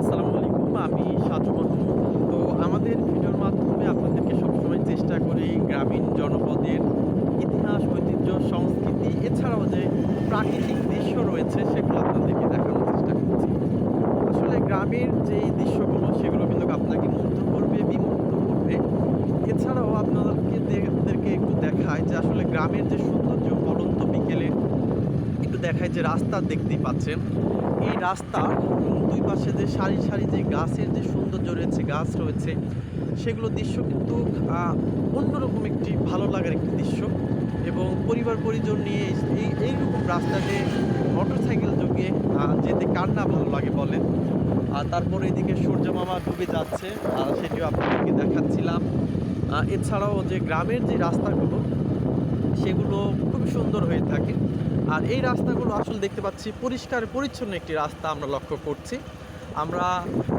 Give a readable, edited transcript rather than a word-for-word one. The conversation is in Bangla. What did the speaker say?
আসসালামু আলাইকুম। আমি সাজু মাহমুদ। তো আমাদের ভিডিওর মাধ্যমে আপনাদেরকে সবসময় চেষ্টা করি গ্রামীণ জনপদের ইতিহাস, ঐতিহ্য, সংস্কৃতি এছাড়াও যে প্রাকৃতিক দৃশ্য রয়েছে সেগুলো আপনাদেরকে দেখানোর চেষ্টা করছি। আসলে গ্রামের যেই দৃশ্যগুলো সেগুলো কিন্তু আপনাকে মুগ্ধ করবে, বিমুগ্ধ করবে। এছাড়াও আপনাদেরকে দেরকে একটু দেখায় যে আসলে গ্রামের যে সৌন্দর্য পড়ন্ত বিকেলে একটু দেখায় যে রাস্তা দেখতেই পাচ্ছেন। এই রাস্তার ২ পাশে যে সারি, সারি যে গাছের যে সৌন্দর্য রয়েছে, গাছ রয়েছে, সেগুলো দৃশ্য কিন্তু আ অন্যরকম একটি ভালো লাগার একটি দৃশ্য এবং পরিবার-পরিজন নিয়ে এইরকম রাস্তাতে মোটরসাইকেল যোগে যেতে কার না ভালো লাগে বলেন? আর তারপরে এদিকে সূর্য মামা ডুবে যাচ্ছে, সেটিও আপনাদেরকে দেখাচ্ছিলাম। এছাড়াও যে গ্রামের যে রাস্তাগুলো সেগুলো খুবই সুন্দর হয়ে থাকে। আর এই রাস্তাগুলো আসলে দেখতে পাচ্ছি পরিষ্কার পরিচ্ছন্ন একটি রাস্তা আমরা লক্ষ্য করছি। আমরা